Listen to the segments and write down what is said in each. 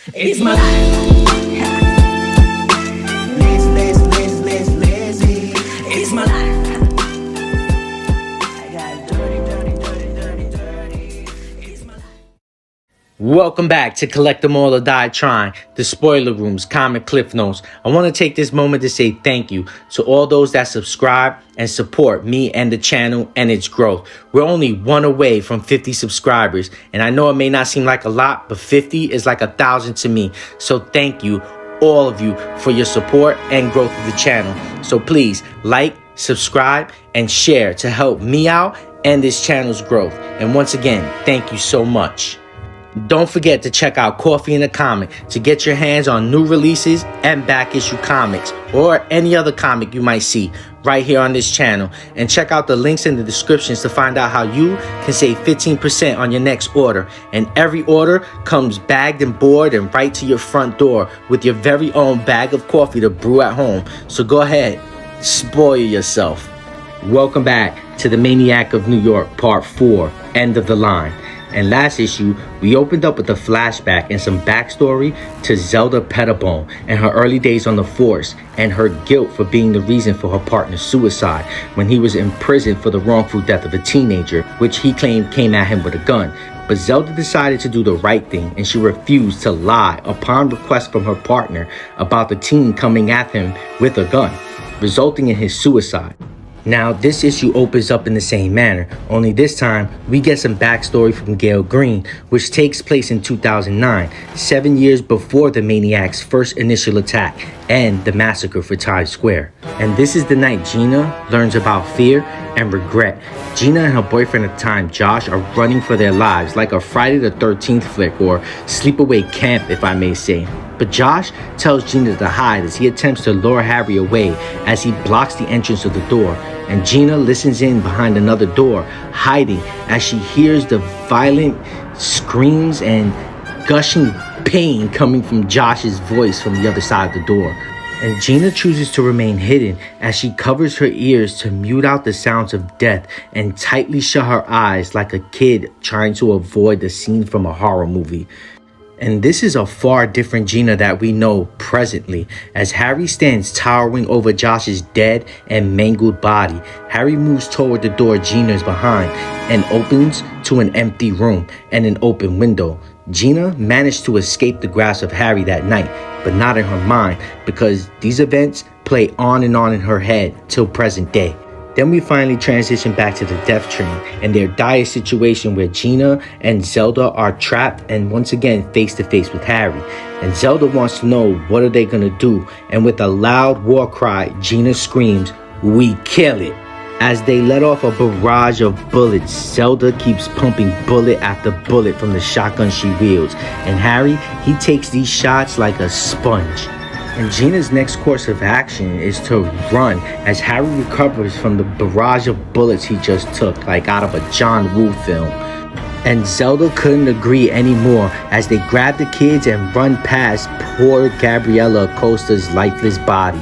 It's my life. Lazy. It's my life. I got dirty. It's my life. Welcome back to Collect Them All or Die Trying, the spoiler rooms, comic cliff notes. I want to take this moment to say thank you to all those that subscribe and support me and the channel and its growth. We're only one away from 50 subscribers, and I know it may not seem like a lot, but 50 is like 1,000 to me. So thank you, all of you, for your support and growth of the channel. So please like, subscribe, and share to help me out and this channel's growth. And once again, thank you so much. Don't forget to check out Coffee and a Comic to get your hands on new releases and back issue comics or any other comic you might see right here on this channel. And check out the links in the descriptions to find out how you can save 15% on your next order. And every order comes bagged and board and right to your front door with your very own bag of coffee to brew at home. So go ahead, spoil yourself. Welcome back to the Maniac of New York Part 4, End of the Line. And last issue, we opened up with a flashback and some backstory to Zelda Pettibone and her early days on the force and her guilt for being the reason for her partner's suicide when he was in prison for the wrongful death of a teenager, which he claimed came at him with a gun. But Zelda decided to do the right thing, and she refused to lie upon request from her partner about the teen coming at him with a gun, resulting in his suicide. Now, this issue opens up in the same manner, only this time we get some backstory from Gail Green, which takes place in 2009, 7 years before the Maniac's first initial attack and the massacre for Times Square. And this is the night Gina learns about fear and regret. Gina and her boyfriend at the time, Josh, are running for their lives like a Friday the 13th flick or sleepaway camp, if I may say. But Josh tells Gina to hide as he attempts to lure Harry away as he blocks the entrance of the door. And Gina listens in behind another door, hiding as she hears the violent screams and gushing pain coming from Josh's voice from the other side of the door. And Gina chooses to remain hidden as she covers her ears to mute out the sounds of death and tightly shut her eyes like a kid trying to avoid the scene from a horror movie. And this is a far different Gina that we know presently, as Harry stands towering over Josh's dead and mangled body. Harry moves toward the door Gina is behind and opens to an empty room and an open window. Gina managed to escape the grasp of Harry that night, but not in her mind, because these events play on in her head till present day. Then we finally transition back to the death train and their dire situation where Gina and Zelda are trapped and once again face to face with Harry. And Zelda wants to know what are they gonna do, and with a loud war cry, Gina screams, "We kill it!" As they let off a barrage of bullets, Zelda keeps pumping bullet after bullet from the shotgun she wields, and Harry, he takes these shots like a sponge. And Gina's next course of action is to run as Harry recovers from the barrage of bullets he just took, like out of a John Woo film. And Zelda couldn't agree anymore as they grab the kids and run past poor Gabriella Acosta's lifeless body.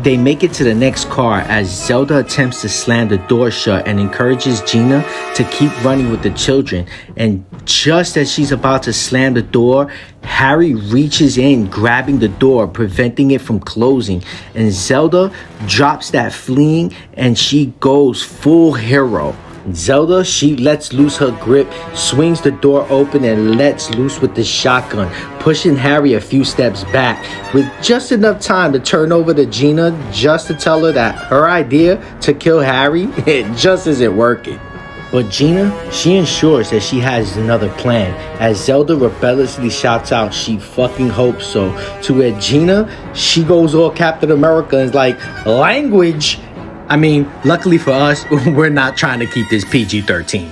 They make it to the next car as Zelda attempts to slam the door shut and encourages Gina to keep running with the children. And just as she's about to slam the door, Harry reaches in, grabbing the door, preventing it from closing. And Zelda drops that fleeing and she goes full hero. Zelda, she lets loose her grip, swings the door open and lets loose with the shotgun, pushing Harry a few steps back with just enough time to turn over to Gina just to tell her that her idea to kill Harry, it just isn't working. But Gina, she ensures that she has another plan as Zelda rebelliously shouts out she fucking hopes so, to where Gina, she goes all Captain America and is like, language? I mean, luckily for us, we're not trying to keep this PG-13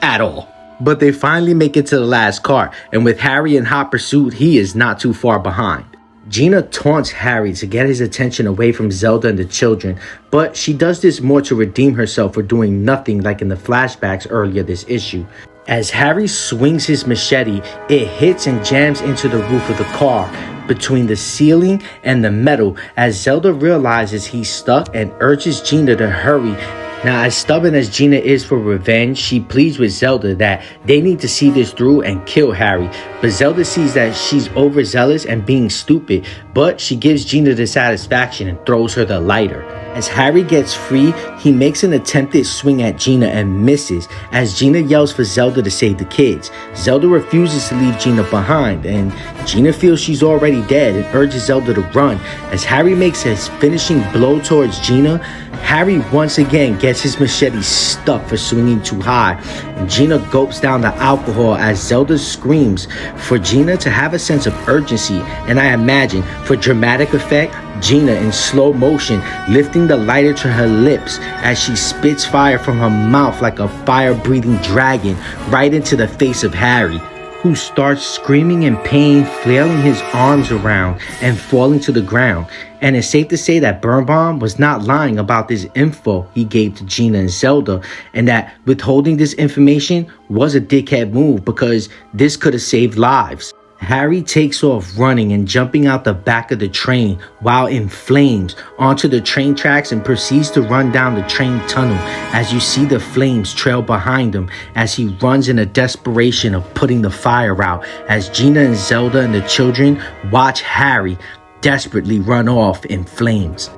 at all. But they finally make it to the last car, and with Harry in hot pursuit, he is not too far behind. Gina taunts Harry to get his attention away from Zelda and the children, but she does this more to redeem herself for doing nothing like in the flashbacks earlier this issue. As Harry swings his machete, it hits and jams into the roof of the car, between the ceiling and the metal, as Zelda realizes he's stuck and urges Gina to hurry Now, as stubborn as Gina is for revenge, she pleads with Zelda that they need to see this through and kill Harry. But Zelda sees that she's overzealous and being stupid, but she gives Gina the satisfaction and throws her the lighter. As Harry gets free, he makes an attempted swing at Gina and misses as Gina yells for Zelda to save the kids. Zelda refuses to leave Gina behind, and Gina feels she's already dead and urges Zelda to run. As Harry makes his finishing blow towards Gina, Harry once again gets his machete stuck for swinging too high, and Gina gulps down the alcohol as Zelda screams for Gina to have a sense of urgency, and I imagine, for dramatic effect, Gina in slow motion lifting the lighter to her lips as she spits fire from her mouth like a fire-breathing dragon right into the face of Harry, who starts screaming in pain, flailing his arms around and falling to the ground. And it's safe to say that Birnbaum was not lying about this info he gave to Gina and Zelda, and that withholding this information was a dickhead move because this could have saved lives. Harry takes off running and jumping out the back of the train while in flames onto the train tracks and proceeds to run down the train tunnel as you see the flames trail behind him as he runs in a desperation of putting the fire out as Gina and Zelda and the children watch Harry desperately run off in flames.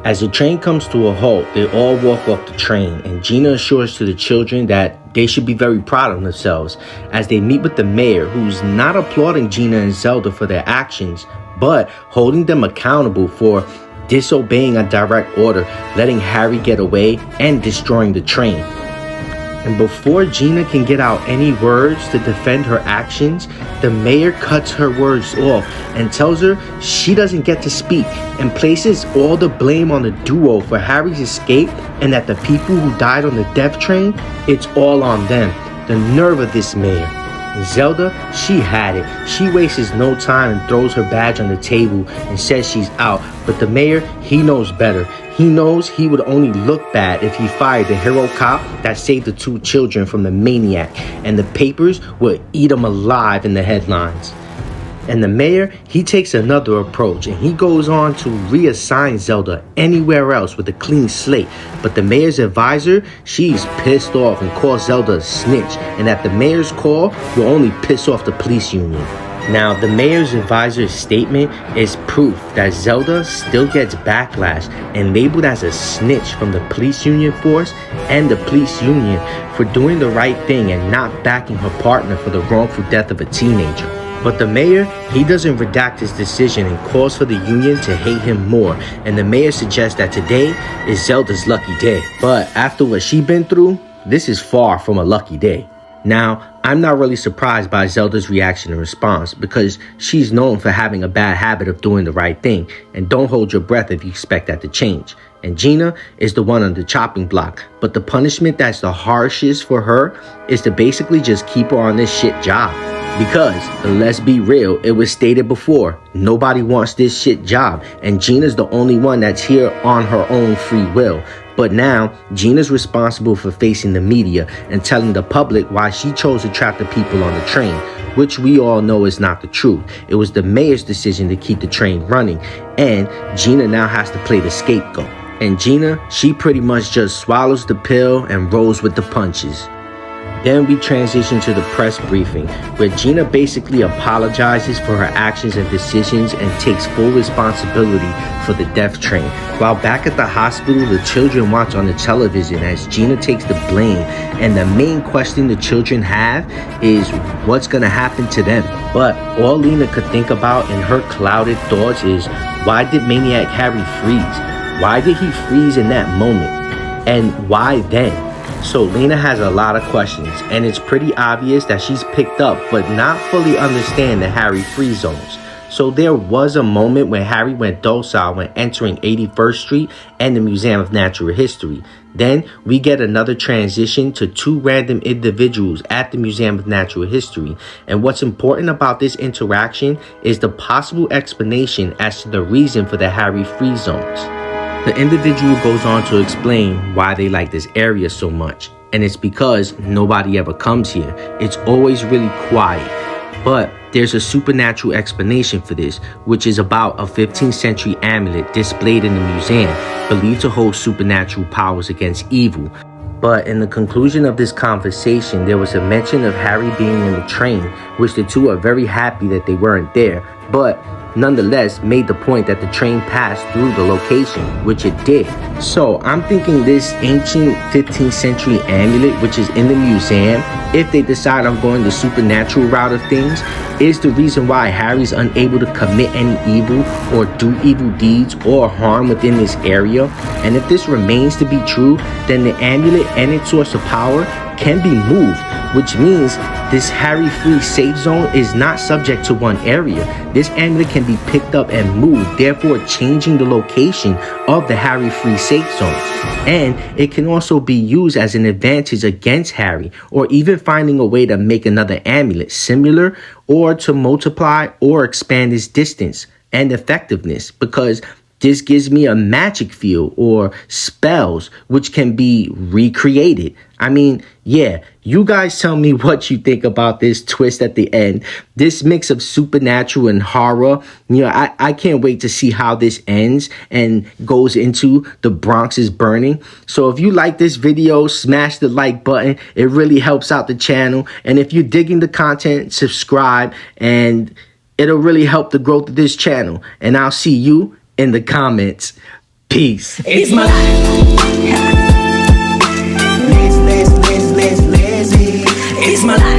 As the train comes to a halt, they all walk off the train, and Gina assures to the children that they should be very proud of themselves as they meet with the mayor, who's not applauding Gina and Zelda for their actions, but holding them accountable for disobeying a direct order, letting Harry get away, and destroying the train. And before Gina can get out any words to defend her actions, the mayor cuts her words off and tells her she doesn't get to speak and places all the blame on the duo for Harry's escape, and that the people who died on the death train, it's all on them. The nerve of this mayor. Zelda, she had it. She wastes no time and throws her badge on the table and says she's out. But the mayor, he knows better. He knows he would only look bad if he fired the hero cop that saved the two children from the maniac, and the papers would eat him alive in the headlines. And the mayor, he takes another approach and he goes on to reassign Zelda anywhere else with a clean slate. But the mayor's advisor, she's pissed off and calls Zelda a snitch, and that the mayor's call will only piss off the police union. Now, the mayor's advisor's statement is proof that Zelda still gets backlash and labeled as a snitch from the police union force and the police union for doing the right thing and not backing her partner for the wrongful death of a teenager. But the mayor, he doesn't redact his decision and calls for the union to hate him more. And the mayor suggests that today is Zelda's lucky day. But after what she's been through, this is far from a lucky day. Now, I'm not really surprised by Zelda's reaction and response because she's known for having a bad habit of doing the right thing, and don't hold your breath if you expect that to change. And Gina is the one on the chopping block, but the punishment that's the harshest for her is to basically just keep her on this shit job. Because, let's be real, it was stated before, nobody wants this shit job, and Gina's the only one that's here on her own free will. But now, Gina's responsible for facing the media and telling the public why she chose to trap the people on the train, which we all know is not the truth. It was the mayor's decision to keep the train running, and Gina now has to play the scapegoat. And Gina, she pretty much just swallows the pill and rolls with the punches. Then we transition to the press briefing, where Gina basically apologizes for her actions and decisions and takes full responsibility for the death train. While back at the hospital, the children watch on the television as Gina takes the blame, and the main question the children have is what's gonna happen to them. But all Lena could think about in her clouded thoughts is, why did Maniac Harry freeze? Why did he freeze in that moment? And why then? So Lena has a lot of questions, and it's pretty obvious that she's picked up but not fully understand the Harry freeze zones. So there was a moment when Harry went docile when entering 81st Street and the Museum of Natural History. Then we get another transition to two random individuals at the Museum of Natural History. And what's important about this interaction is the possible explanation as to the reason for the Harry freeze zones. The individual goes on to explain why they like this area so much, and it's because nobody ever comes here. It's always really quiet. But there's a supernatural explanation for this, which is about a 15th century amulet displayed in the museum, believed to hold supernatural powers against evil. But in the conclusion of this conversation, there was a mention of Harry being in the train, which the two are very happy that they weren't there, but nonetheless made the point that the train passed through the location, which it did. So I'm thinking this ancient 15th century amulet, which is in the museum, if they decide I'm going the supernatural route of things, is the reason why Harry's unable to commit any evil or do evil deeds or harm within this area. And if this remains to be true, then the amulet and its source of power can be moved, which means this Harry-free safe zone is not subject to one area. This amulet can be picked up and moved, therefore changing the location of the Harry-free safe zone. And it can also be used as an advantage against Harry, or even finding a way to make another amulet similar, or to multiply or expand its distance and effectiveness, because this gives me a magic field or spells which can be recreated. I mean, yeah, you guys tell me what you think about this twist at the end. This mix of supernatural and horror, I can't wait to see how this ends and goes into the Bronx is burning. So if you like this video, smash the like button. It really helps out the channel. And if you're digging the content, subscribe, and it'll really help the growth of this channel. And I'll see you in the comments. Peace. It's my life. Lazy. It's my life.